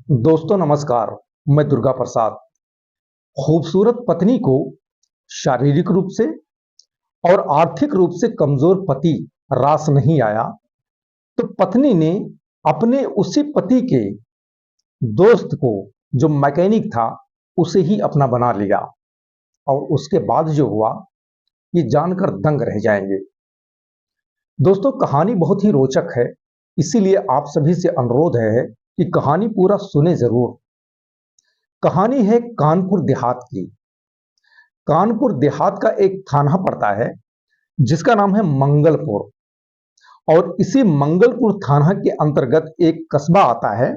दोस्तों नमस्कार। मैं दुर्गा प्रसाद। खूबसूरत पत्नी को शारीरिक रूप से और आर्थिक रूप से कमजोर पति रास नहीं आया तो पत्नी ने अपने उसी पति के दोस्त को, जो मैकेनिक था, उसे ही अपना बना लिया। और उसके बाद जो हुआ ये जानकर दंग रह जाएंगे। दोस्तों कहानी बहुत ही रोचक है, इसीलिए आप सभी से अनुरोध है कि कहानी पूरा सुने जरूर। कहानी है कानपुर देहात की। कानपुर देहात का एक थाना पड़ता है जिसका नाम है मंगलपुर। और इसी मंगलपुर थाना के अंतर्गत एक कस्बा आता है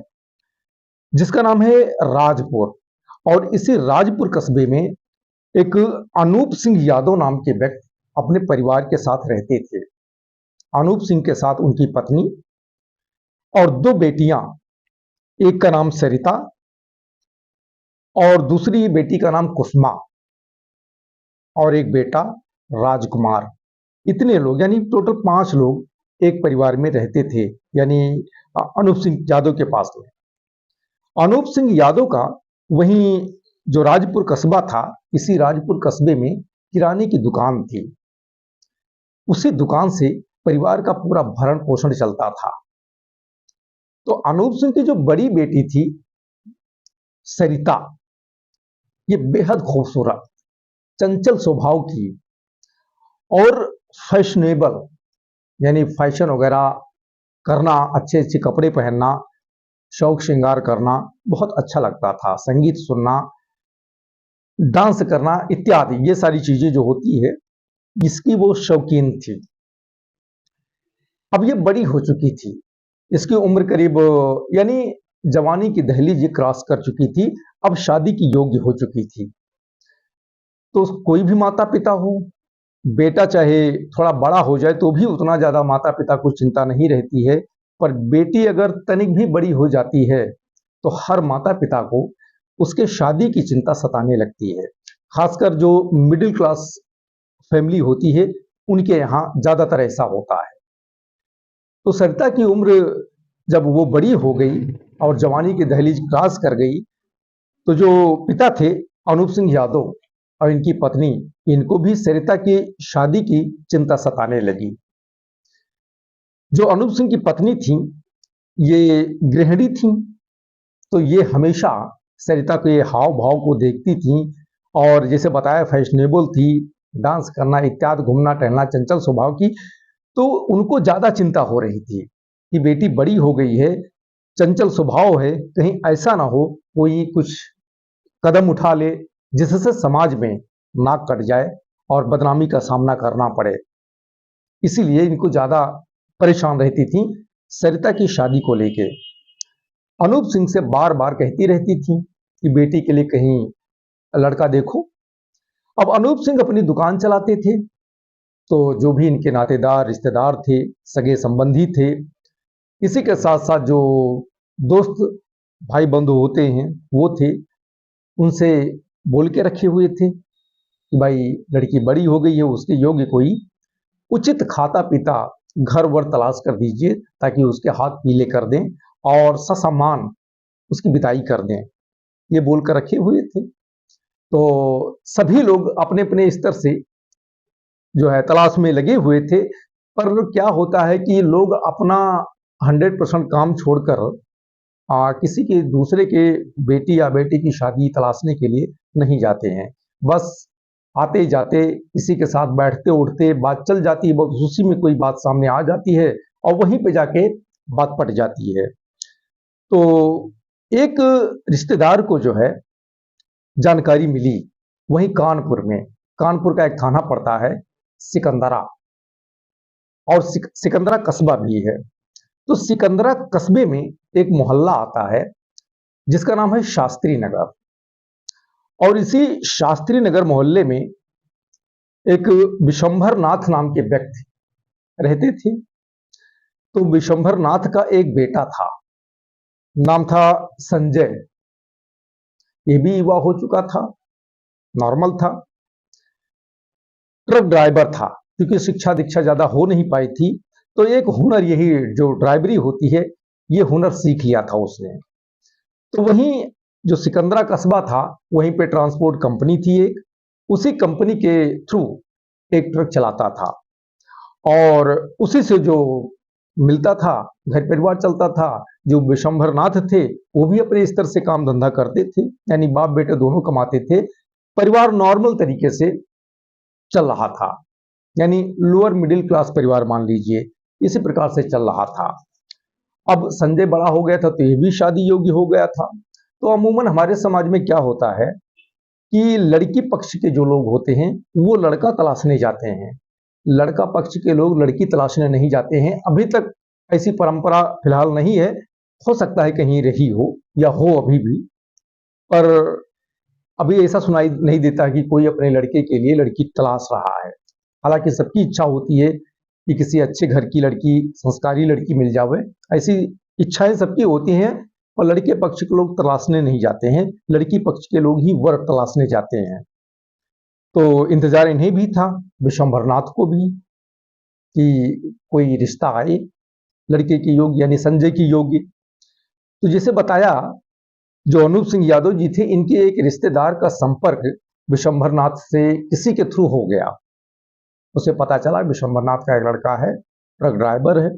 जिसका नाम है राजपुर। और इसी राजपुर कस्बे में एक अनूप सिंह यादव नाम के व्यक्ति अपने परिवार के साथ रहते थे। अनूप सिंह के साथ उनकी पत्नी और दो बेटियां, एक का नाम सरिता और दूसरी बेटी का नाम कुसुमा और एक बेटा राजकुमार। इतने लोग यानी टोटल 5 लोग एक परिवार में रहते थे, यानी अनूप सिंह यादव के पास में। अनूप सिंह यादव का वहीं जो राजपुर कस्बा था, इसी राजपुर कस्बे में किराने की दुकान थी। उसी दुकान से परिवार का पूरा भरण पोषण चलता था। तो अनूप सिंह की जो बड़ी बेटी थी सरिता, ये बेहद खूबसूरत, चंचल स्वभाव की और फैशनेबल, यानी फैशन वगैरह करना, अच्छे अच्छे कपड़े पहनना, शौक श्रृंगार करना बहुत अच्छा लगता था। संगीत सुनना, डांस करना इत्यादि, ये सारी चीजें जो होती है इसकी वो शौकीन थी। अब ये बड़ी हो चुकी थी, इसकी उम्र करीब यानी जवानी की दहलीज ये क्रॉस कर चुकी थी, अब शादी की योग्य हो चुकी थी। तो कोई भी माता पिता हो, बेटा चाहे थोड़ा बड़ा हो जाए तो भी उतना ज्यादा माता पिता को चिंता नहीं रहती है, पर बेटी अगर तनिक भी बड़ी हो जाती है तो हर माता पिता को उसके शादी की चिंता सताने लगती है। खासकर जो मिडिल क्लास फैमिली होती है उनके यहाँ ज्यादातर ऐसा होता है। तो सरिता की उम्र जब वो बड़ी हो गई और जवानी की दहलीज क्रॉस कर गई, तो जो पिता थे अनूप सिंह यादव और इनकी पत्नी, इनको भी सरिता की शादी की चिंता सताने लगी। जो अनूप सिंह की पत्नी थी ये गृहिणी थी, तो ये हमेशा सरिता के हाव भाव को देखती थी और जैसे बताया फैशनेबल थी, डांस करना इत्यादि, घूमना टहलना, चंचल स्वभाव की। तो उनको ज्यादा चिंता हो रही थी कि बेटी बड़ी हो गई है, चंचल स्वभाव है, कहीं ऐसा ना हो कोई कुछ कदम उठा ले जिससे समाज में नाक कट जाए और बदनामी का सामना करना पड़े। इसीलिए इनको ज्यादा परेशान रहती थी सरिता की शादी को लेके। अनूप सिंह से बार बार कहती रहती थी कि बेटी के लिए कहीं लड़का देखो। अब अनूप सिंह अपनी दुकान चलाते थे, तो जो भी इनके नातेदार रिश्तेदार थे, सगे संबंधी थे, इसी के साथ साथ जो दोस्त भाई बंधु होते हैं वो थे, उनसे बोल के रखे हुए थे कि भाई लड़की बड़ी हो गई है, उसके योग्य कोई उचित खाता पीता घर वर तलाश कर दीजिए ताकि उसके हाथ पीले कर दें और ससम्मान उसकी विदाई कर दें, ये बोलकर रखे हुए थे। तो सभी लोग अपने अपने स्तर से जो है तलाश में लगे हुए थे। पर क्या होता है कि लोग अपना 100% काम छोड़कर किसी के दूसरे के बेटी या बेटी की शादी तलाशने के लिए नहीं जाते हैं। बस आते जाते किसी के साथ बैठते उठते बात चल जाती है, बस उसी में कोई बात सामने आ जाती है और वहीं पे जाके बात पट जाती है। तो एक रिश्तेदार को जो है जानकारी मिली वहीं कानपुर में, कानपुर का एक थाना पड़ता है सिकंदरा, और सिकंदरा कस्बा भी है। तो सिकंदरा कस्बे में एक मोहल्ला आता है जिसका नाम है शास्त्री नगर। और इसी शास्त्री नगर मोहल्ले में एक विशंभर नाथ नाम के व्यक्ति रहते थे। तो विशंभर नाथ का एक बेटा था, नाम था संजय। ये भी युवा हो चुका था, नॉर्मल था, ट्रक ड्राइवर था। क्योंकि शिक्षा दीक्षा ज्यादा हो नहीं पाई थी, तो एक हुनर, यही जो ड्राइवरी होती है, ये हुनर सीख लिया था उसने। तो वहीं जो सिकंदरा कस्बा था, वहीं पे ट्रांसपोर्ट कंपनी थी एक, उसी कंपनी के थ्रू एक ट्रक चलाता था और उसी से जो मिलता था, घर परिवार चलता था। जो विशंभर नाथ थे, वो भी अपने स्तर से काम धंधा करते थे, यानी बाप बेटे दोनों कमाते थे। परिवार नॉर्मल तरीके से चल रहा था, यानी लोअर मिडिल क्लास परिवार मान लीजिए, इसी प्रकार से चल रहा था। अब संजय बड़ा हो गया था तो ये भी शादी योग्य हो गया था। तो अमूमन हमारे समाज में क्या होता है कि लड़की पक्ष के जो लोग होते हैं वो लड़का तलाशने जाते हैं, लड़का पक्ष के लोग लड़की तलाशने नहीं जाते हैं। अभी तक ऐसी परंपरा फिलहाल नहीं है, हो सकता है कहीं रही हो या हो अभी भी, पर अभी ऐसा सुनाई नहीं देता कि कोई अपने लड़के के लिए लड़की तलाश रहा है। हालांकि सबकी इच्छा होती है कि किसी अच्छे घर की लड़की, संस्कारी लड़की मिल जावे, ऐसी इच्छाएं सबकी होती हैं। और लड़के पक्ष के लोग तलाशने नहीं जाते हैं, लड़की पक्ष के लोग ही वर तलाशने जाते हैं। तो इंतजार इन्हें भी था, विशंभरनाथ को भी, कि कोई रिश्ता आए लड़के की योग्य, यानी संजय की योग्य। तो जैसे बताया, जो अनूप सिंह यादव जी थे, इनके एक रिश्तेदार का संपर्क विशंभरनाथ से किसी के थ्रू हो गया। उसे पता चला विशंभरनाथ का एक लड़का है, ट्रक ड्राइवर है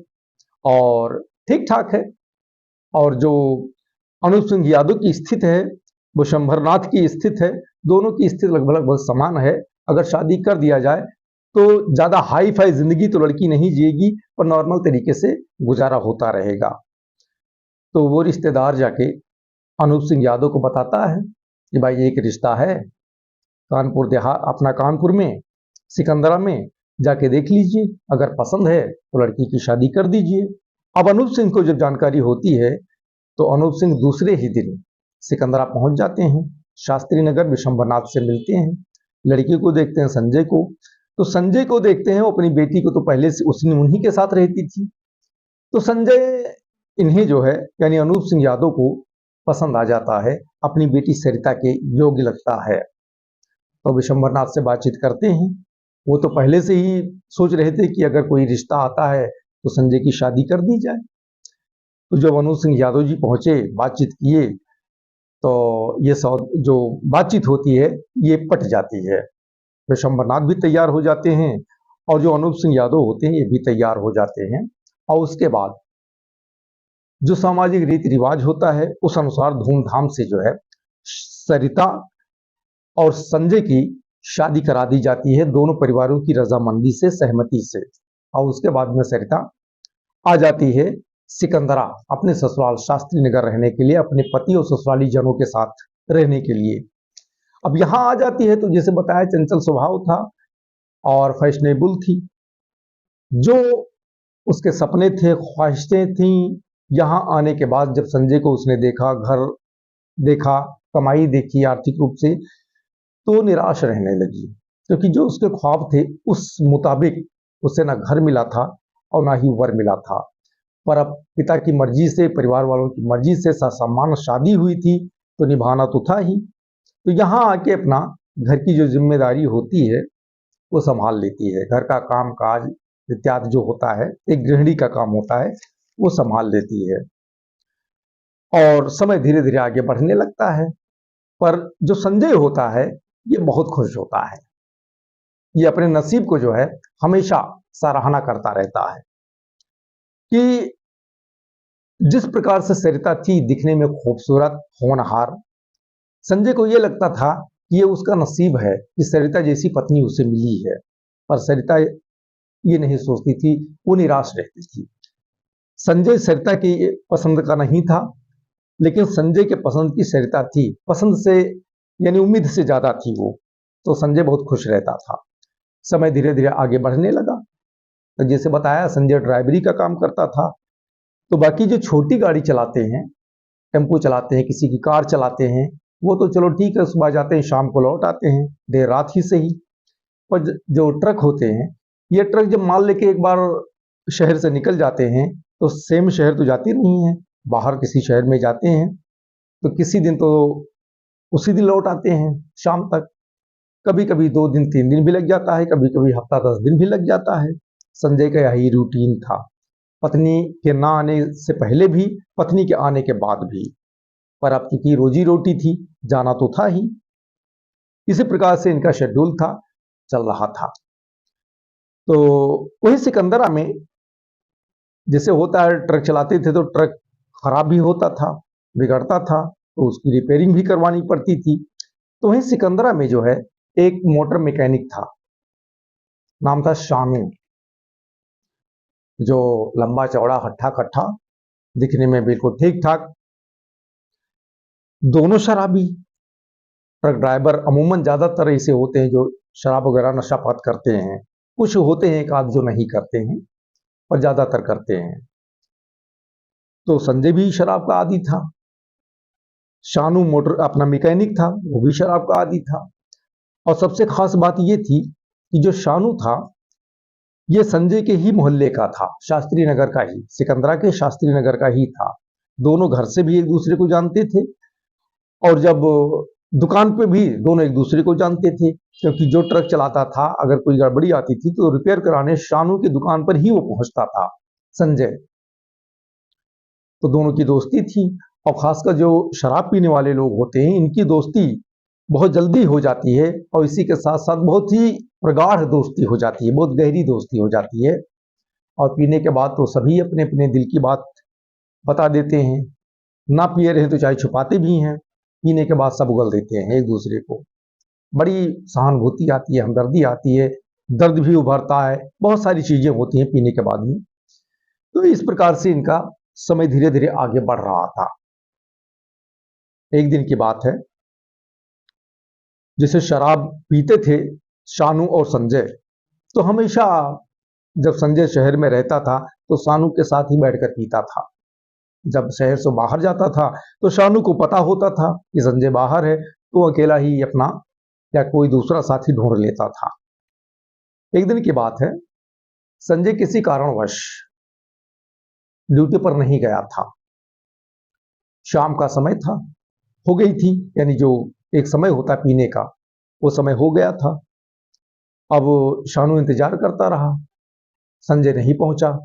और ठीक ठाक है। और जो अनूप सिंह यादव की स्थिति है, विशंभरनाथ की स्थिति है, दोनों की स्थिति लगभग लगभग समान है। अगर शादी कर दिया जाए तो ज्यादा हाई फाई जिंदगी तो लड़की नहीं जिएगी, पर नॉर्मल तरीके से गुजारा होता रहेगा। तो वो रिश्तेदार जाके अनूप सिंह यादव को बताता है कि भाई एक रिश्ता है कानपुर देहात, अपना कानपुर में सिकंदरा में, जाके देख लीजिए, अगर पसंद है तो लड़की की शादी कर दीजिए। अब अनूप सिंह को जब जानकारी होती है तो अनूप सिंह दूसरे ही दिन सिकंदरा पहुंच जाते हैं, शास्त्री नगर विशंभरनाथ से मिलते हैं, लड़की को देखते हैं संजय को। तो संजय को देखते हैं, वो अपनी बेटी को तो पहले से उसने उन्हीं के साथ रहती थी। तो संजय इन्हें जो है, यानी अनूप सिंह यादव को पसंद आ जाता है, अपनी बेटी सरिता के योग्य लगता है। तो विशंभरनाथ से बातचीत करते हैं। वो तो पहले से ही सोच रहे थे कि अगर कोई रिश्ता आता है तो संजय की शादी कर दी जाए। तो जब अनूप सिंह यादव जी पहुंचे, बातचीत किए, तो ये जो बातचीत होती है ये पट जाती है। विशंभरनाथ भी तैयार हो जाते हैं और जो अनूप सिंह यादव होते हैं ये भी तैयार हो जाते हैं। और उसके बाद जो सामाजिक रीति रिवाज होता है उस अनुसार धूमधाम से जो है सरिता और संजय की शादी करा दी जाती है, दोनों परिवारों की रजामंदी से, सहमति से। और उसके बाद में सरिता आ जाती है सिकंदरा अपने ससुराल शास्त्री नगर रहने के लिए, अपने पति और ससुराली जनों के साथ रहने के लिए। अब यहां आ जाती है तो जैसे बताया, चंचल स्वभाव था और फैशनेबल थी। जो उसके सपने थे, ख्वाहिशें थी, यहां आने के बाद जब संजय को उसने देखा, घर देखा, कमाई देखी आर्थिक रूप से, तो निराश रहने लगी, क्योंकि जो उसके ख्वाब थे उस मुताबिक उसे ना घर मिला था और ना ही वर मिला था। पर अब पिता की मर्जी से, परिवार वालों की मर्जी से ससम्मान शादी हुई थी तो निभाना तो था ही। तो यहाँ आके अपना घर की जो जिम्मेदारी होती है वो संभाल लेती है, घर का काम काज इत्यादि जो होता है, एक गृहिणी का काम होता है, वो संभाल लेती है। और समय धीरे धीरे आगे बढ़ने लगता है। पर जो संजय होता है ये बहुत खुश होता है, ये अपने नसीब को जो है हमेशा सराहना करता रहता है कि जिस प्रकार से सरिता थी दिखने में खूबसूरत, होनहार, संजय को यह लगता था कि ये उसका नसीब है कि सरिता जैसी पत्नी उसे मिली है। पर सरिता ये नहीं सोचती थी, वो निराश रहती थी। संजय सरिता की पसंद का नहीं था, लेकिन संजय के पसंद की सरिता थी, पसंद से यानी उम्मीद से ज्यादा थी वो। तो संजय बहुत खुश रहता था। समय धीरे धीरे आगे बढ़ने लगा। तो जैसे बताया, संजय ड्राइवरी का काम करता था, तो बाकी जो छोटी गाड़ी चलाते हैं, टेम्पो चलाते हैं, किसी की कार चलाते हैं, वो तो चलो ठीक है, सुबह जाते हैं शाम को लौट आते हैं, देर रात ही सही। पर जो ट्रक होते हैं, ये ट्रक जब माल लेके एक बार शहर से निकल जाते हैं तो सेम शहर तो जाती नहीं है, बाहर किसी शहर में जाते हैं, तो किसी दिन तो उसी दिन लौट आते हैं शाम तक, कभी कभी 2 दिन 3 दिन भी लग जाता है, कभी कभी हफ्ता 10 दिन भी लग जाता है। संजय का यही रूटीन था, पत्नी के ना आने से पहले भी, पत्नी के आने के बाद भी। पर अब क्योंकि रोजी रोटी थी, जाना तो था ही। इसी प्रकार से इनका शेड्यूल था, चल रहा था। तो वही सिकंदरा में जैसे होता है, ट्रक चलाते थे तो ट्रक खराब भी होता था, बिगड़ता था, तो उसकी रिपेयरिंग भी करवानी पड़ती थी। तो वहीं सिकंदरा में जो है एक मोटर मैकेनिक था, नाम था शानू, जो लंबा चौड़ा हट्ठा कट्ठा, दिखने में बिल्कुल ठीक ठाक। दोनों शराबी। ट्रक ड्राइवर अमूमन ज्यादातर ऐसे होते हैं जो शराब वगैरह नशापात करते हैं। कुछ होते हैं एक आध जो नहीं करते हैं, और ज्यादातर करते हैं। तो संजय भी शराब का आदी था। शानू मोटर अपना मैकेनिक था, वो भी शराब का आदी था। और सबसे खास बात ये थी कि जो शानू था ये संजय के ही मोहल्ले का था, शास्त्री नगर का ही, सिकंदरा के शास्त्री नगर का ही था। दोनों घर से भी एक दूसरे को जानते थे, और जब दुकान पे भी दोनों एक दूसरे को जानते थे, क्योंकि जो ट्रक चलाता था अगर कोई गड़बड़ी आती थी तो रिपेयर कराने शानू की दुकान पर ही वो पहुंचता था, संजय। तो दोनों की दोस्ती थी। और खासकर जो शराब पीने वाले लोग होते हैं इनकी दोस्ती बहुत जल्दी हो जाती है, और इसी के साथ साथ बहुत ही प्रगाढ़ दोस्ती हो जाती है, बहुत गहरी दोस्ती हो जाती है। और पीने के बाद तो सभी अपने अपने दिल की बात बता देते हैं। ना पिए रहे तो चाहे छुपाते भी हैं, पीने के बाद सब उगल देते हैं एक दूसरे को। बड़ी सहानुभूति आती है, हमदर्दी आती है, दर्द भी उभरता है, बहुत सारी चीजें होती हैं पीने के बाद में। तो इस प्रकार से इनका समय धीरे धीरे आगे बढ़ रहा था। एक दिन की बात है, जैसे शराब पीते थे शानू और संजय, तो हमेशा जब संजय शहर में रहता था तो शानू के साथ ही बैठकर पीता था। जब शहर से बाहर जाता था तो शानू को पता होता था कि संजय बाहर है, तो अकेला ही अपना या कोई दूसरा साथी ढूंढ लेता था। एक दिन की बात है, संजय किसी कारणवश ड्यूटी पर नहीं गया था। शाम का समय था, हो गई थी, यानी जो एक समय होता है पीने का, वो समय हो गया था। अब शानू इंतजार करता रहा, संजय नहीं पहुंचा।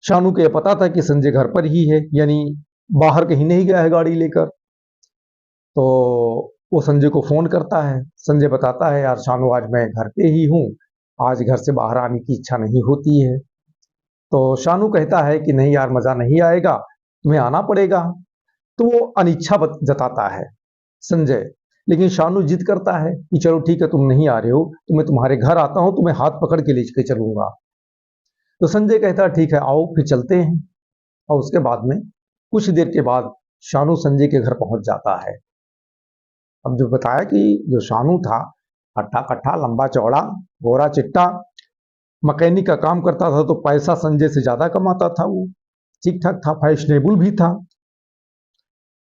शानू को यह पता था कि संजय घर पर ही है, यानी बाहर कहीं नहीं गया है गाड़ी लेकर। तो वो संजय को फोन करता है। संजय बताता है, यार शानू आज मैं घर पे ही हूँ, आज घर से बाहर आने की इच्छा नहीं होती है। तो शानू कहता है कि नहीं यार, मजा नहीं आएगा, तुम्हें आना पड़ेगा। तो वो अनिच्छा जताता है संजय, लेकिन शानू जिद करता है कि चलो ठीक है, तुम नहीं आ रहे हो तो मैं तुम्हारे घर आता हूं, तुम्हें हाथ पकड़ के लेके चलूंगा। तो संजय कहता है ठीक है, आओ फिर चलते हैं। और उसके बाद में कुछ देर के बाद शानू संजय के घर पहुंच जाता है। अब जो बताया कि जो शानू था, हट्ठा कट्ठा, लंबा चौड़ा, गोरा चिट्टा, मैकेनिक का काम करता था, तो पैसा संजय से ज्यादा कमाता था। वो ठीक ठाक था, फैशनेबल भी था।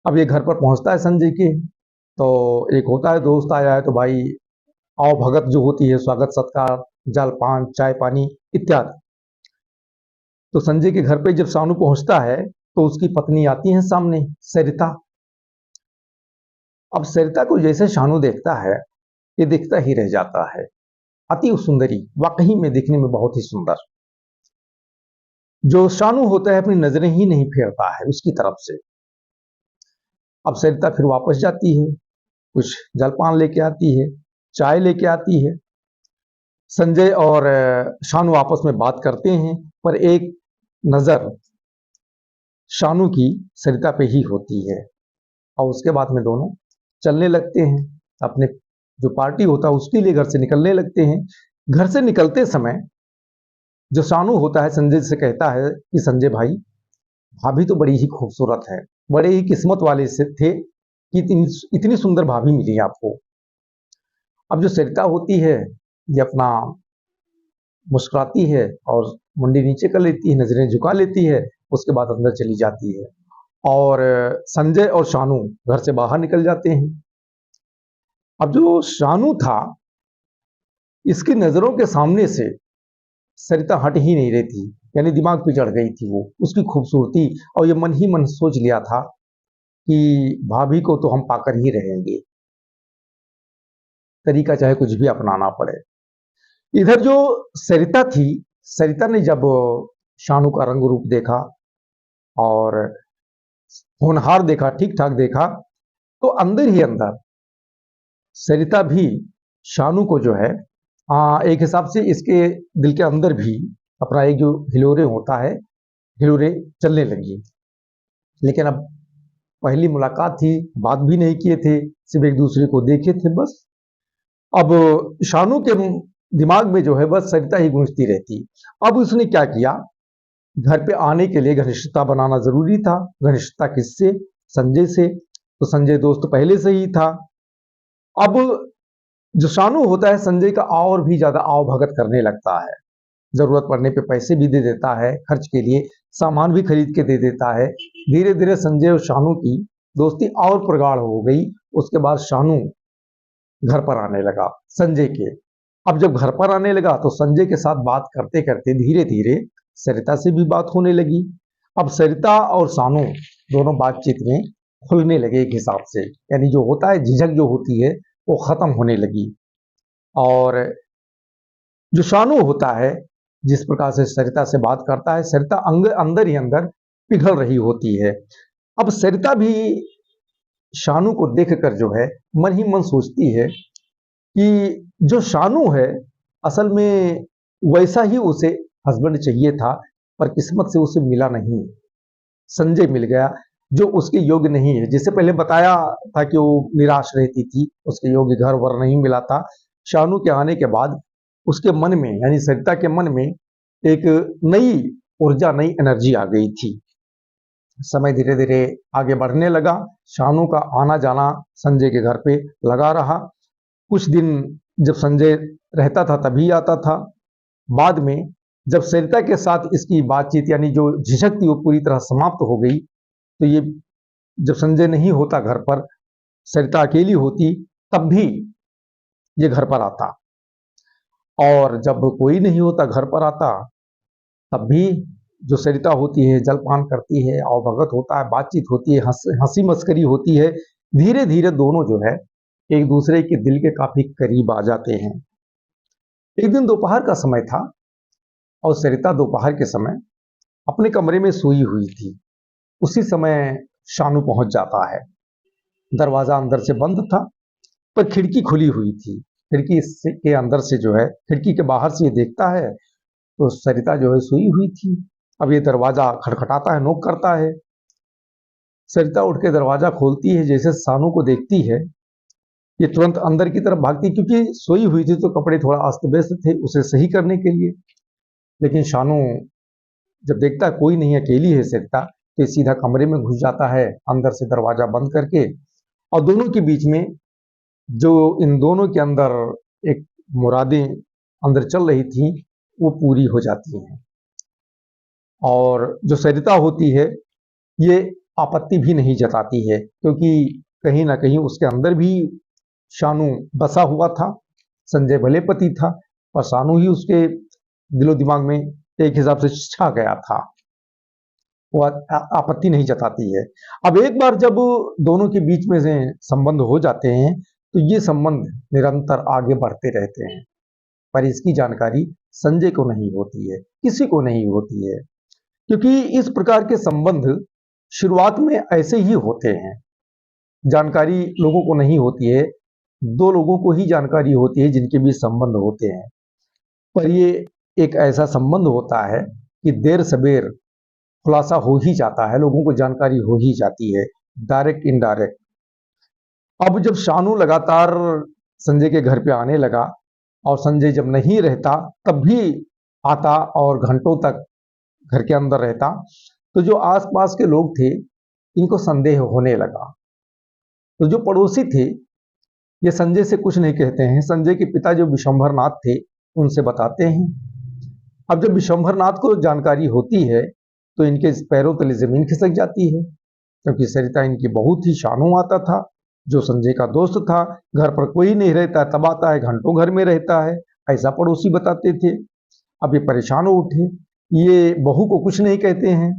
अब ये घर पर पहुंचता है संजय के, तो एक होता है दोस्त आया है तो भाई आओ भगत जो होती है, स्वागत सत्कार, जलपान, चाय पानी इत्यादि। तो संजय के घर पे जब शानू पहुंचता है तो उसकी पत्नी आती है सामने, सरिता। अब सरिता को जैसे शानू देखता है, ये देखता ही रह जाता है। अति सुंदरी, वाकई में दिखने में बहुत ही सुंदर। जो शानू होता है अपनी नजरें ही नहीं फेरता है उसकी तरफ से। अब सरिता फिर वापस जाती है, कुछ जलपान लेके आती है, चाय लेके आती है। संजय और शानू आपस में बात करते हैं, पर एक नजर शानू की सरिता पे ही होती है। और उसके बाद में दोनों चलने लगते हैं, अपने जो पार्टी होता है उसके लिए घर से निकलने लगते हैं। घर से निकलते समय जो शानू होता है संजय से कहता है कि संजय भाई, भाभी तो बड़ी ही खूबसूरत है, बड़े ही किस्मत वाले से थे कि इतनी सुंदर भाभी मिली आपको। अब जो सरिता होती है ये अपना मुस्कुराती है और मुंडी नीचे कर लेती है, नजरें झुका लेती है, उसके बाद अंदर चली जाती है। और संजय और शानू घर से बाहर निकल जाते हैं। अब जो शानू था, इसकी नजरों के सामने से सरिता हट ही नहीं रही थी, यानी दिमाग पे चढ़ गई थी वो उसकी खूबसूरती। और ये मन ही मन सोच लिया था कि भाभी को तो हम पाकर ही रहेंगे, तरीका चाहे कुछ भी अपनाना पड़े। इधर जो सरिता थी, सरिता ने जब शानू का रंग रूप देखा और होनहार देखा, ठीक ठाक देखा, तो अंदर ही अंदर सरिता भी शानू को जो है एक हिसाब से इसके दिल के अंदर भी अपना एक जो हिलोरे होता है, हिलोरे चलने लगी। लेकिन अब पहली मुलाकात थी, बात भी नहीं किए थे, सिर्फ एक दूसरे को देखे थे बस। अब शानू के दिमाग में जो है बस सरिता ही गूंजती रहती। अब उसने क्या किया, घर पे आने के लिए घनिष्ठता बनाना जरूरी था। घनिष्ठता किससे? संजय से। तो संजय दोस्त पहले से ही था। अब जो शानू होता है संजय का और भी ज्यादा आव भगत करने लगता है। जरूरत पड़ने पे पैसे भी दे देता है, खर्च के लिए सामान भी खरीद के दे देता है। धीरे धीरे संजय और शानू की दोस्ती और प्रगाढ़ हो गई। उसके बाद शानू घर पर आने लगा संजय के। अब जब घर पर आने लगा तो संजय के साथ बात करते करते धीरे धीरे सरिता से भी बात होने लगी। अब सरिता और शानू दोनों बातचीत में खुलने लगे एक हिसाब से, यानी जो होता है झिझक जो होती है वो खत्म होने लगी। और जो शानू होता है जिस प्रकार से सरिता से बात करता है, सरिता अंदर ही अंदर पिघल रही होती है। अब सरिता भी शानू को देखकर जो है मन ही मन सोचती है कि जो शानू है असल में वैसा ही उसे हस्बैंड चाहिए था, पर किस्मत से उसे मिला नहीं। संजय मिल गया जो उसके योग्य नहीं है। जैसे पहले बताया था कि वो निराश रहती थी, उसके योग्य घर वर नहीं मिला था। शानू के आने के बाद उसके मन में, यानी सरिता के मन में एक नई ऊर्जा, नई एनर्जी आ गई थी। समय धीरे धीरे आगे बढ़ने लगा। शानू का आना जाना संजय के घर पे लगा रहा। कुछ दिन जब संजय रहता था तभी आता था। बाद में जब सरिता के साथ इसकी बातचीत यानी जो झिझक थी वो पूरी तरह समाप्त हो गई, तो ये जब संजय नहीं होता घर पर, सरिता अकेली होती, तब भी ये घर पर आता। और जब कोई नहीं होता घर पर आता, तब भी जो सरिता होती है जलपान करती है, अवभगत होता है, बातचीत होती है, हंसी मस्करी होती है। धीरे धीरे दोनों जो है एक दूसरे के दिल के काफी करीब आ जाते हैं। एक दिन दोपहर का समय था और सरिता दोपहर के समय अपने कमरे में सोई हुई थी। उसी समय शानू पहुंच जाता है। दरवाजा अंदर से बंद था, पर खिड़की खुली हुई थी। खिड़की के अंदर से जो है, खिड़की के बाहर से ये देखता है तो सरिता जो है सोई हुई थी। अब ये दरवाजा खटखटाता है, नॉक करता है। सरिता उठ के दरवाजा खोलती है। जैसे शानू को देखती है, ये तुरंत अंदर की तरफ भागती, क्योंकि सोई हुई थी तो कपड़े थोड़ा अस्त व्यस्त थे उसे सही करने के लिए। लेकिन शानू जब देखता है कोई नहीं, अकेली है सरिता, तो सीधा कमरे में घुस जाता है अंदर से दरवाजा बंद करके। और दोनों के बीच में जो इन दोनों के अंदर एक मुरादें अंदर चल रही थी वो पूरी हो जाती हैं। और जो सरिता होती है ये आपत्ति भी नहीं जताती है, क्योंकि कहीं ना कहीं उसके अंदर भी शानू बसा हुआ था। संजय भले पति था, पर शानू ही उसके दिलो दिमाग में एक हिसाब से छा गया था। वो आपत्ति नहीं जताती है। अब एक बार जब दोनों के बीच में से संबंध हो जाते हैं तो ये संबंध निरंतर आगे बढ़ते रहते हैं, पर इसकी जानकारी संजय को नहीं होती है, किसी को नहीं होती है। क्योंकि इस प्रकार के संबंध शुरुआत में ऐसे ही होते हैं, जानकारी लोगों को नहीं होती है। दो लोगों को ही जानकारी होती है जिनके बीच संबंध होते हैं, पर ये एक ऐसा संबंध होता है कि देर सबेर खुलासा हो ही जाता है, लोगों को जानकारी हो ही जाती है, डायरेक्ट इनडायरेक्ट। अब जब शानू लगातार संजय के घर पे आने लगा और संजय जब नहीं रहता तब भी आता और घंटों तक घर के अंदर रहता, तो जो आसपास के लोग थे इनको संदेह होने लगा। तो जो पड़ोसी थे ये संजय से कुछ नहीं कहते हैं। संजय के पिता जो विशंभरनाथ थे उनसे बताते हैं। अब जब विशंभरनाथ को जानकारी होती है तो इनके पैरों तले जमीन खिसक जाती है, क्योंकि सरिता इनकी बहू थी, शानू आता था जो संजय का दोस्त था। घर पर कोई नहीं रहता तब आता है, घंटों घर में रहता है, ऐसा पड़ोसी बताते थे। अब ये परेशान हो उठे, ये बहू को कुछ नहीं कहते हैं।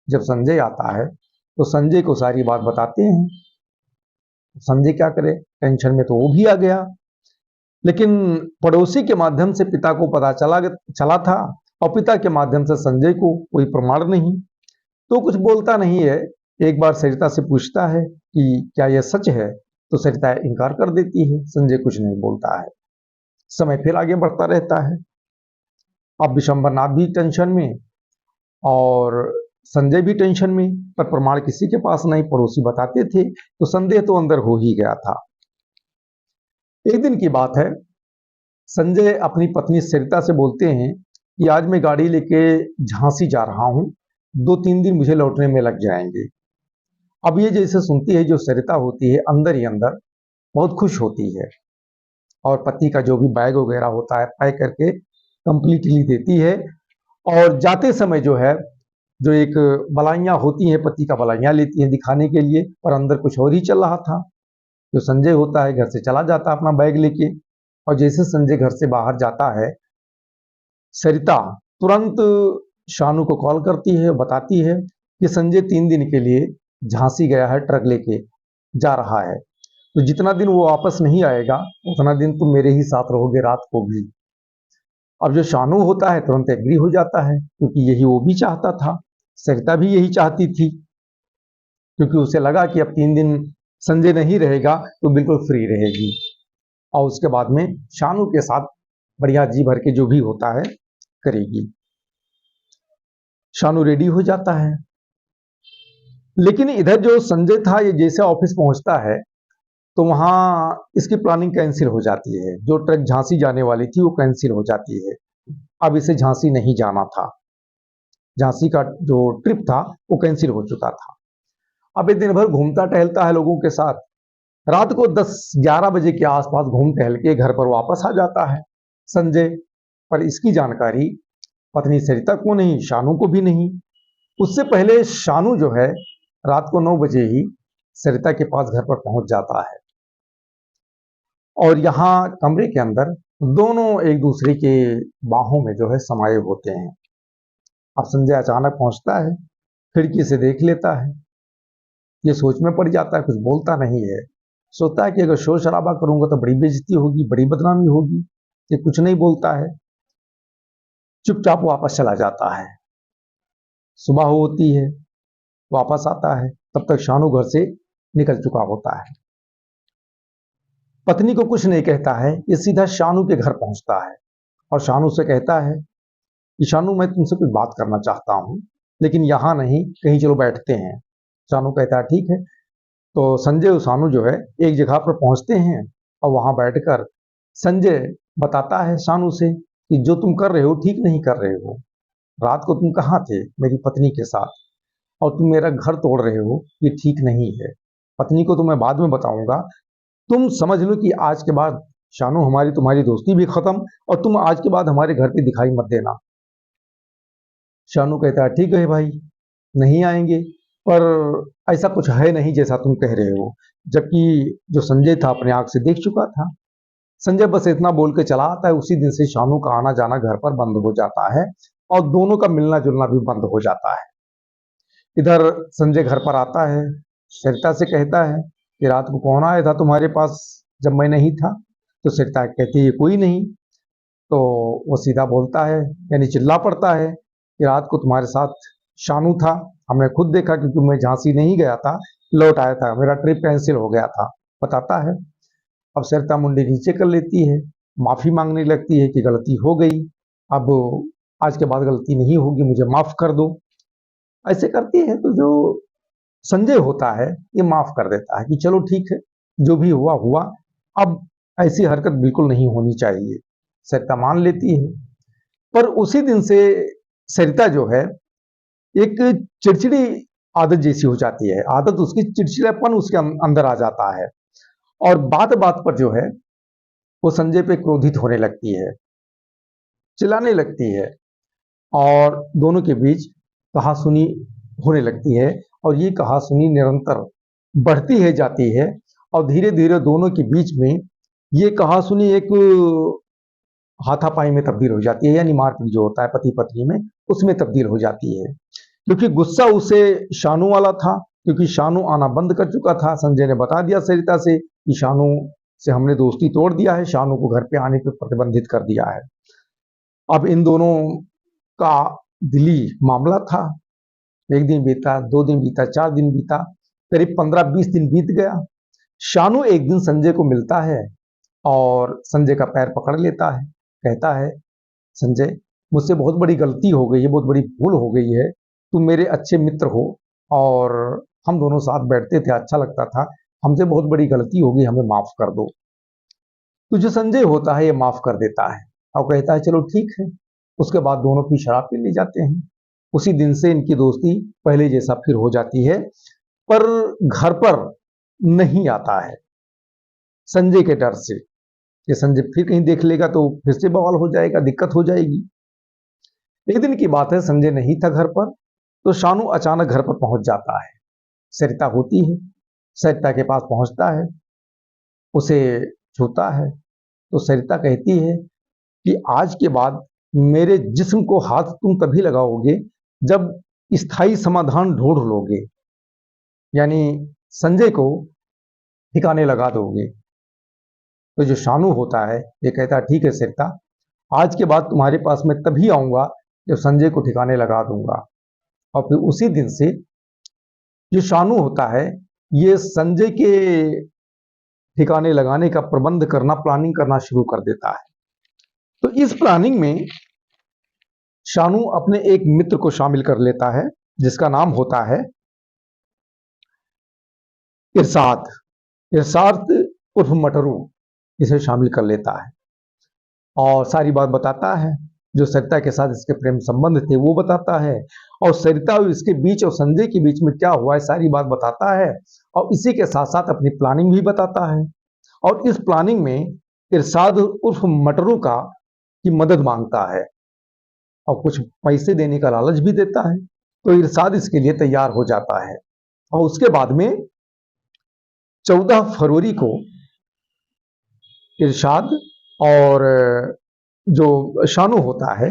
जब संजय आता है तो संजय को सारी बात बताते हैं। संजय क्या करे, टेंशन में तो वो भी आ गया। लेकिन पड़ोसी के माध्यम से पिता को पता चला था और पिता के माध्यम से संजय को कोई प्रमाण नहीं। तो कुछ बोलता नहीं है। एक बार सरिता से पूछता है कि क्या यह सच है, तो सरिता इनकार कर देती है। संजय कुछ नहीं बोलता है। समय फिर आगे बढ़ता रहता है। अब विशंबरनाथ भी टेंशन में और संजय भी टेंशन में, पर प्रमाण किसी के पास नहीं। पड़ोसी बताते थे तो संदेह तो अंदर हो ही गया था। एक दिन की बात है, संजय अपनी पत्नी सरिता से बोलते हैं कि आज मैं गाड़ी लेके झांसी जा रहा हूं, 2-3 दिन मुझे लौटने में लग जाएंगे। अब ये जैसे सुनती है, जो सरिता होती है अंदर ही अंदर बहुत खुश होती है और पति का जो भी बैग वगैरह होता है पैक करके कंप्लीटली देती है। और जाते समय जो है, जो एक बलाइयां होती हैं, पति का बलाइयां लेती है दिखाने के लिए, पर अंदर कुछ और ही चल रहा था। जो संजय होता है घर से चला जाता है अपना बैग लेके, और जैसे संजय घर से बाहर जाता है, सरिता तुरंत शानू को कॉल करती है, बताती है कि संजय 3 दिन के लिए झांसी गया है, ट्रक लेके जा रहा है, तो जितना दिन वो वापस नहीं आएगा उतना दिन तुम मेरे ही साथ रहोगे रात को भी। अब जो शानू होता है तुरंत एग्री हो जाता है, क्योंकि यही वो भी चाहता था, सरिता भी यही चाहती थी, क्योंकि उसे लगा कि अब 3 दिन संजय नहीं रहेगा तो बिल्कुल फ्री रहेगी। और उसके बाद में शानू के साथ बढ़िया जी भर के जो भी होता है करेगी। शानू रेडी हो जाता है, लेकिन इधर जो संजय था, ये जैसे ऑफिस पहुंचता है तो वहां इसकी प्लानिंग कैंसिल हो जाती है। जो ट्रक झांसी जाने वाली थी वो कैंसिल हो जाती है। अब इसे झांसी नहीं जाना था, झांसी का जो ट्रिप था वो कैंसिल हो चुका था। अब ये दिन भर घूमता टहलता है लोगों के साथ। रात को 10-11 बजे के आसपास घूम टहल के घर पर वापस आ जाता है संजय। पर इसकी जानकारी पत्नी सरिता को नहीं, शानू को भी नहीं। उससे पहले शानू जो है रात को 9 बजे ही सरिता के पास घर पर पहुंच जाता है, और यहाँ कमरे के अंदर दोनों एक दूसरे के बाहों में जो है समाये होते हैं। अब संजय अचानक पहुंचता है, खिड़की से देख लेता है, ये सोच में पड़ जाता है, कुछ बोलता नहीं है। सोचता है कि अगर शोर शराबा करूंगा तो बड़ी बेइज्जती होगी, बड़ी बदनामी होगी। ये कुछ नहीं बोलता है, चुपचाप वापस चला जाता है। सुबह होती है, वापस आता है, तब तक शानू घर से निकल चुका होता है। पत्नी को कुछ नहीं कहता है, ये सीधा शानू के घर पहुंचता है और शानू से कहता है कि शानू, मैं तुमसे कुछ बात करना चाहता हूं, लेकिन यहां नहीं, कहीं चलो बैठते हैं। शानू कहता है ठीक है। तो संजय और शानू जो है एक जगह पर पहुंचते हैं, और वहां बैठकर संजय बताता है शानू से कि जो तुम कर रहे हो ठीक नहीं कर रहे हो। रात को तुम कहाँ थे मेरी पत्नी के साथ, और तुम मेरा घर तोड़ रहे हो, ये ठीक नहीं है। पत्नी को तो मैं बाद में बताऊंगा, तुम समझ लो कि आज के बाद शानू हमारी तुम्हारी दोस्ती भी खत्म, और तुम आज के बाद हमारे घर पे दिखाई मत देना। शानू कहता है ठीक है भाई, नहीं आएंगे, पर ऐसा कुछ है नहीं जैसा तुम कह रहे हो। जबकि जो संजय था अपने आंख से देख चुका था। संजय बस इतना बोल के चला आता है। उसी दिन से शानू का आना जाना घर पर बंद हो जाता है, और दोनों का मिलना जुलना भी बंद हो जाता है। इधर संजय घर पर आता है, सरिता से कहता है कि रात को कौन आया था तुम्हारे पास जब मैं नहीं था। तो सरिता कहती है कोई नहीं। तो वो सीधा बोलता है, यानी चिल्ला पड़ता है कि रात को तुम्हारे साथ शानू था, हमने खुद देखा, क्योंकि मैं झांसी नहीं गया था, लौट आया था, मेरा ट्रिप कैंसिल हो गया था, बताता है। अब सरिता मुंडी नीचे कर लेती है, माफी मांगने लगती है कि गलती हो गई, अब आज के बाद गलती नहीं होगी, मुझे माफ कर दो। ऐसे करती है तो जो संजय होता है ये माफ कर देता है कि चलो ठीक है, जो भी हुआ हुआ, अब ऐसी हरकत बिल्कुल नहीं होनी चाहिए। सरिता मान लेती है। पर उसी दिन से सरिता जो है एक चिड़चिड़ी आदत जैसी हो जाती है। आदत उसकी चिड़चिड़ापन उसके अंदर आ जाता है, और बात बात पर जो है वो संजय पे क्रोधित होने लगती है, चिल्लाने लगती है, और दोनों के बीच कहासुनी होने लगती है। और ये कहासुनी निरंतर बढ़ती है जाती है, और धीरे धीरे दोनों के बीच में ये कहासुनी एक हाथापाई में तब्दील हो जाती है, यानी मारपीट जो होता है पति पत्नी में, उसमें तब्दील हो जाती है। क्योंकि गुस्सा उसे शानू वाला था, क्योंकि शानू आना बंद कर चुका था। संजय ने बता दिया सरिता से कि शानू से हमने दोस्ती तोड़ दिया है, शानू को घर पे आने पर प्रतिबंधित कर दिया है। अब इन दोनों का दिली मामला था, एक दिन बीता, 2 दिन बीता, 4 दिन बीता, करीब 15-20 दिन बीत गया। शानू एक दिन संजय को मिलता है और संजय का पैर पकड़ लेता है, कहता है, संजय, मुझसे बहुत बड़ी गलती हो गई है, बहुत बड़ी भूल हो गई है। तुम मेरे अच्छे मित्र हो और हम दोनों साथ बैठते थे, अच्छा लगता था। हमसे बहुत बड़ी गलती हो गई, हमें माफ कर दो। तो जो संजय होता है ये माफ कर देता है और कहता है चलो ठीक है। उसके बाद दोनों की शराब पीने जाते हैं। उसी दिन से इनकी दोस्ती पहले जैसा फिर हो जाती है, पर घर पर नहीं आता है संजय के डर से कि संजय फिर कहीं देख लेगा तो फिर से बवाल हो जाएगा, दिक्कत हो जाएगी। एक दिन की बात है, संजय नहीं था घर पर, तो शानू अचानक घर पर पहुंच जाता है। सरिता होती है, सरिता के पास पहुंचता है, उसे छूता है तो सरिता कहती है कि आज के बाद मेरे जिस्म को हाथ तुम तभी लगाओगे जब स्थायी समाधान ढूंढ लोगे, यानी संजय को ठिकाने लगा दोगे। तो जो शानू होता है ये कहता है ठीक है सरिता, आज के बाद तुम्हारे पास मैं तभी आऊंगा जब संजय को ठिकाने लगा दूंगा। और फिर उसी दिन से जो शानू होता है ये संजय के ठिकाने लगाने का प्रबंध करना, प्लानिंग करना शुरू कर देता है। तो इस प्लानिंग में शानू अपने एक मित्र को शामिल कर लेता है जिसका नाम होता है इरशाद। इरशाद उर्फ मटरू इसे शामिल कर लेता है और सारी बात बताता है। जो सरिता के साथ इसके प्रेम संबंध थे वो बताता है और सरिता और इसके बीच और संजय के बीच में क्या हुआ है सारी बात बताता है और इसी के साथ साथ अपनी प्लानिंग भी बताता है। और इस प्लानिंग में इरशाद उर्फ मटरू का की मदद मांगता है और कुछ पैसे देने का लालच भी देता है। तो इरशाद इसके लिए तैयार हो जाता है और उसके बाद में 14 फरवरी को इरशाद और जो शानू होता है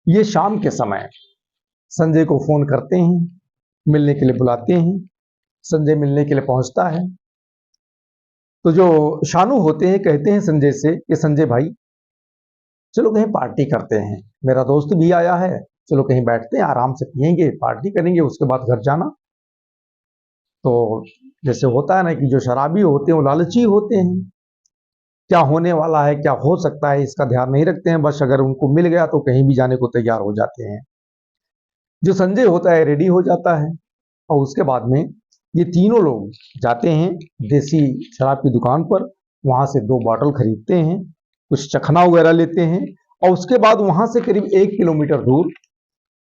ये शाम के समय संजय को फोन करते हैं, मिलने के लिए बुलाते हैं। संजय मिलने के लिए पहुंचता है तो जो शानू होते हैं कहते हैं संजय से कि संजय भाई चलो कहीं पार्टी करते हैं, मेरा दोस्त भी आया है, चलो कहीं बैठते हैं, आराम से पियेंगे, पार्टी करेंगे, उसके बाद घर जाना। तो जैसे होता है ना कि जो शराबी होते हैं वो लालची होते हैं, क्या होने वाला है, क्या हो सकता है, इसका ध्यान नहीं रखते हैं, बस अगर उनको मिल गया तो कहीं भी जाने को तैयार हो जाते हैं। जो संजय होता है रेडी हो जाता है और उसके बाद में ये तीनों लोग जाते हैं देसी शराब की दुकान पर, वहां से 2 बॉटल खरीदते हैं, कुछ चखना वगैरह लेते हैं और उसके बाद वहां से करीब 1 किलोमीटर दूर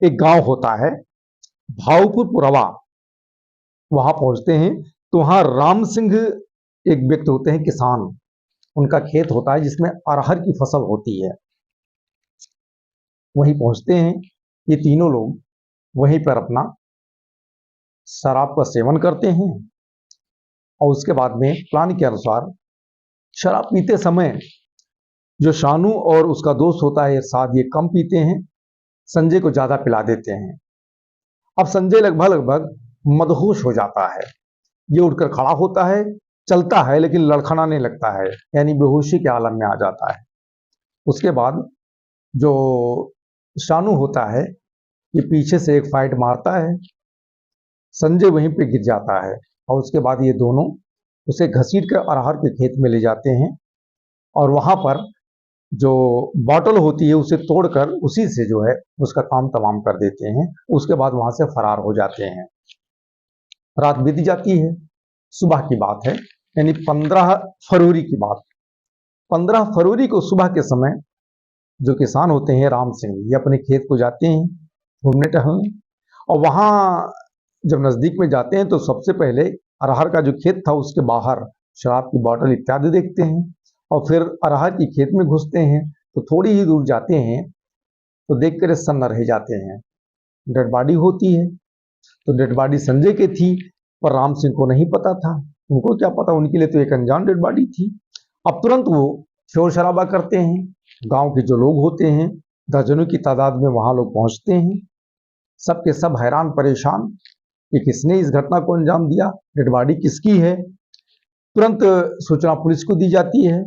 एक गांव होता है भावपुर पुरवा, वहां पहुंचते हैं। तो वहां राम सिंह एक व्यक्ति होते हैं किसान, उनका खेत होता है जिसमें अरहर की फसल होती है, वहीं पहुंचते हैं। ये तीनों लोग वहीं पर अपना शराब का सेवन करते हैं और उसके बाद में प्लान के अनुसार शराब पीते समय जो शानू और उसका दोस्त होता है इरशाद ये कम पीते हैं, संजय को ज्यादा पिला देते हैं। अब संजय लगभग मदहोश हो जाता है, ये उठकर खड़ा होता है, चलता है लेकिन लड़खड़ाने लगता है, यानी बेहोशी के आलम में आ जाता है। उसके बाद जो शानू होता है ये पीछे से एक फाइट मारता है, संजय वहीं पे गिर जाता है और उसके बाद ये दोनों उसे घसीट कर अरहर के खेत में ले जाते हैं और वहां पर जो बॉटल होती है उसे तोड़कर उसी से जो है उसका काम तमाम कर देते हैं। उसके बाद वहां से फरार हो जाते हैं। रात बीत जाती है, सुबह की बात है, यानी 15 फरवरी की बात। 15 फरवरी को सुबह के समय जो किसान होते हैं राम सिंह, ये अपने खेत को जाते हैं घूमने टहलने और वहां जब नजदीक में जाते हैं तो सबसे पहले अरहर का जो खेत था उसके बाहर शराब की बोतल इत्यादि देखते हैं और फिर अरहर की खेत में घुसते हैं। तो थोड़ी ही दूर जाते हैं तो देख कर सन्न रह जाते हैं, डेड बॉडी होती है। तो डेड बॉडी संजय की थी पर राम सिंह को नहीं पता था, उनको क्या पता, उनके लिए तो एक अनजान डेड बॉडी थी। अब तुरंत वो शोर शराबा करते हैं, गांव के जो लोग होते हैं दर्जनों की तादाद में वहां लोग पहुंचते हैं, सबके सब हैरान परेशान कि किसने इस घटना को अंजाम दिया, डेड बॉडी किसकी है। तुरंत सूचना पुलिस को दी जाती है।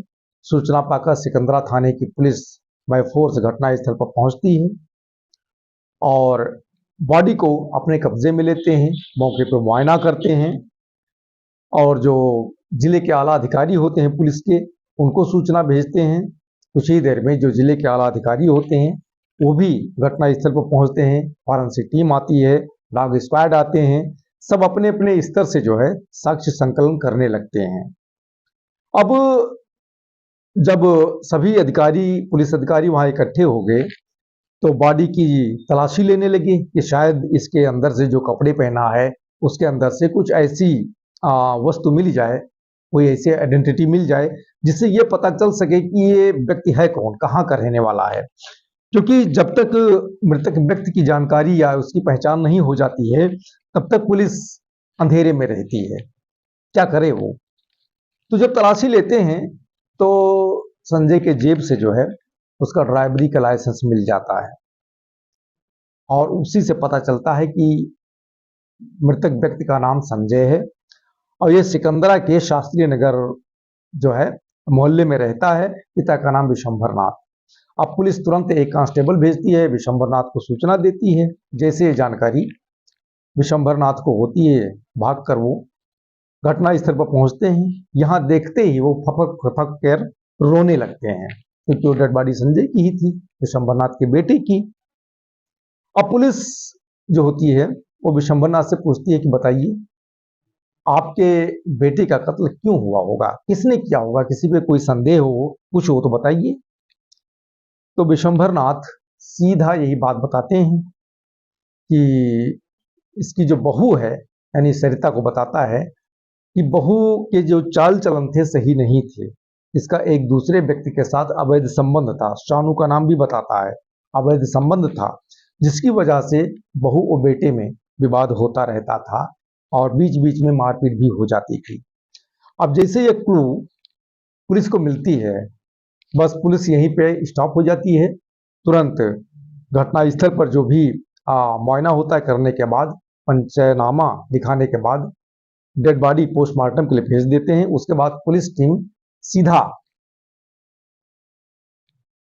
सूचना पाकर सिकंदरा थाने की पुलिस बाय फोर्स घटनास्थल पर पहुंचती है और बॉडी को अपने कब्जे में लेते हैं, मौके पर मुआयना करते हैं और जो जिले के आला अधिकारी होते हैं पुलिस के, उनको सूचना भेजते हैं। कुछ ही देर में जो जिले के आला अधिकारी होते हैं वो भी घटनास्थल पर पहुंचते हैं। फॉरेंसिक टीम आती है, डॉग स्क्वाड आते हैं, सब अपने अपने स्तर से जो है साक्ष्य संकलन करने लगते हैं। अब जब सभी अधिकारी, पुलिस अधिकारी वहां इकट्ठे हो गए तो बॉडी की तलाशी लेने लगे कि शायद इसके अंदर से जो कपड़े पहना है उसके अंदर से कुछ ऐसी वस्तु मिल जाए, कोई ऐसी आइडेंटिटी मिल जाए जिससे ये पता चल सके कि ये व्यक्ति है कौन, कहाँ का रहने वाला है। क्योंकि जब तक मृतक व्यक्ति की जानकारी या उसकी पहचान नहीं हो जाती है तब तक पुलिस अंधेरे में रहती है, क्या करे वो। तो जब तलाशी लेते हैं तो संजय के जेब से जो है उसका ड्राइवरी का लाइसेंस मिल जाता है और उसी से पता चलता है कि मृतक व्यक्ति का नाम संजय है और ये सिकंदरा के शास्त्रीय नगर जो है मोहल्ले में रहता है। पिता का नाम विशंभर नाथ। अब पुलिस तुरंत एक कांस्टेबल भेजती है, विशंभर नाथ को सूचना देती है। जैसे ये जानकारी विशंभर नाथ को होती है, भागकर वो घटना स्थल पर पहुंचते हैं। यहाँ देखते ही वो फपक फपक कर रोने लगते हैं क्योंकि वो डेड बॉडी संजय की ही थी, विशंभर नाथ के बेटे की। अब पुलिस जो होती है वो विशंभर नाथ से पूछती है कि बताइए आपके बेटे का कत्ल क्यों हुआ होगा, किसने किया होगा, किसी पे कोई संदेह हो, कुछ हो तो बताइए। तो विशंभर नाथ सीधा यही बात बताते हैं कि इसकी जो बहू है, यानी सरिता को बताता है कि बहू के जो चाल चलन थे सही नहीं थे। इसका एक दूसरे व्यक्ति के साथ अवैध संबंध था, शानू का नाम भी बताता है, अवैध संबंध था जिसकी वजह से बहू और बेटे में विवाद होता रहता था और बीच बीच में मारपीट भी हो जाती थी। अब जैसे ये क्लू पुलिस को मिलती है, बस पुलिस यहीं पे स्टॉप हो जाती है। तुरंत घटनास्थल पर जो भी मुआयना होता है करने के बाद, पंचनामा दिखाने के बाद डेड बॉडी पोस्टमार्टम के लिए भेज देते हैं। उसके बाद पुलिस टीम सीधा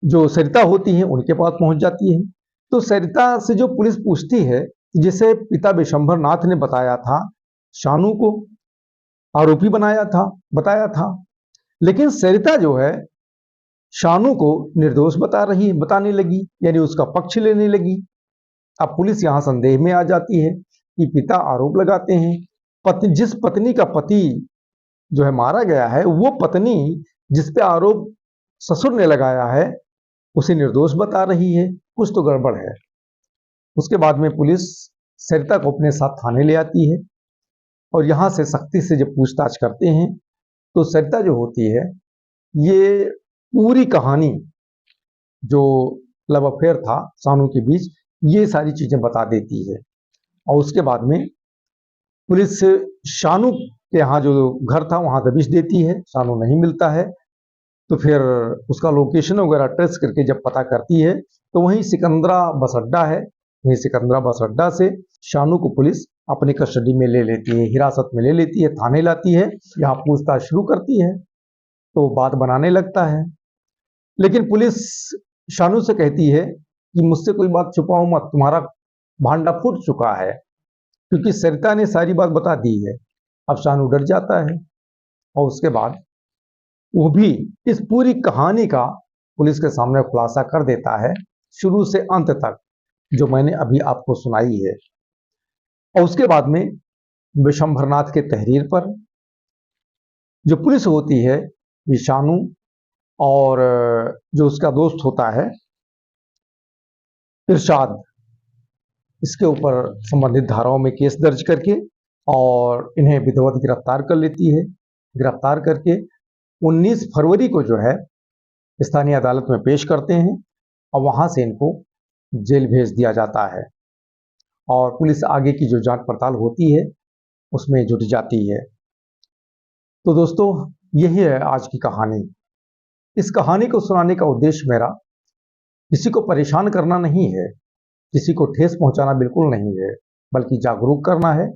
जो सरिता होती है उनके पास पहुंच जाती है। तो सरिता से जो पुलिस पूछती है, जिसे पिता विशंभर नाथ ने बताया था, शानू को आरोपी बताया था, लेकिन सरिता जो है शानू को निर्दोष बताने लगी, यानी उसका पक्ष लेने लगी। अब पुलिस यहां संदेह में आ जाती है कि पिता आरोप लगाते हैं जिस पत्नी का पति जो है मारा गया है, वो पत्नी जिस पे आरोप ससुर ने लगाया है उसे निर्दोष बता रही है, कुछ तो गड़बड़ है। उसके बाद में पुलिस सरिता को अपने साथ थाने ले आती है और यहां से सख्ती से जब पूछताछ करते हैं तो सरिता जो होती है ये पूरी कहानी, जो लव अफेयर था शानू के बीच, ये सारी चीजें बता देती है। और उसके बाद में पुलिस शानू के यहाँ जो घर था वहां दबिश देती है, शानू नहीं मिलता है। तो फिर उसका लोकेशन वगैरह ट्रेस करके जब पता करती है तो वहीं सिकंदरा बस अड्डा है, वहीं सिकंदरा बस अड्डा से शानू को पुलिस अपनी कस्टडी में ले लेती है, हिरासत में ले लेती है, थाने लाती है। यहाँ पूछताछ शुरू करती है तो बात बनाने लगता है, लेकिन पुलिस शानू से कहती है कि मुझसे कोई बात छुपाओ मत, तुम्हारा भांडा फूट चुका है, क्योंकि सरिता ने सारी बात बता दी है। अब शानू डर जाता है और उसके बाद वो भी इस पूरी कहानी का पुलिस के सामने खुलासा कर देता है, शुरू से अंत तक, जो मैंने अभी आपको सुनाई है। और उसके बाद में विशंभर नाथ के तहरीर पर जो पुलिस होती है, ये शानू और जो उसका दोस्त होता है इरशाद, इसके ऊपर संबंधित धाराओं में केस दर्ज करके और इन्हें विधिवत गिरफ्तार कर लेती है। गिरफ्तार करके 19 फरवरी को जो है स्थानीय अदालत में पेश करते हैं और वहां से इनको जेल भेज दिया जाता है और पुलिस आगे की जो जांच पड़ताल होती है उसमें जुट जाती है। तो दोस्तों, यही है आज की कहानी। इस कहानी को सुनाने का उद्देश्य मेरा किसी को परेशान करना नहीं है, किसी को ठेस पहुंचाना बिल्कुल नहीं है, बल्कि जागरूक करना है,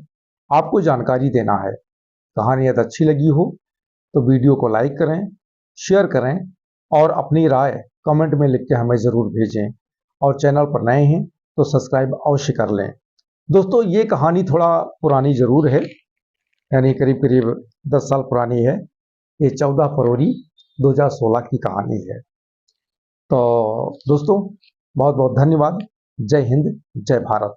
आपको जानकारी देना है। कहानी यदि अच्छी लगी हो तो वीडियो को लाइक करें, शेयर करें और अपनी राय कमेंट में लिख के हमें ज़रूर भेजें। और चैनल पर नए हैं तो सब्सक्राइब अवश्य कर लें। दोस्तों ये कहानी थोड़ा पुरानी जरूर है, यानी करीब करीब 10 साल पुरानी है। ये 14 फरवरी 2016 की कहानी है। तो दोस्तों बहुत बहुत धन्यवाद। जय हिंद, जय भारत।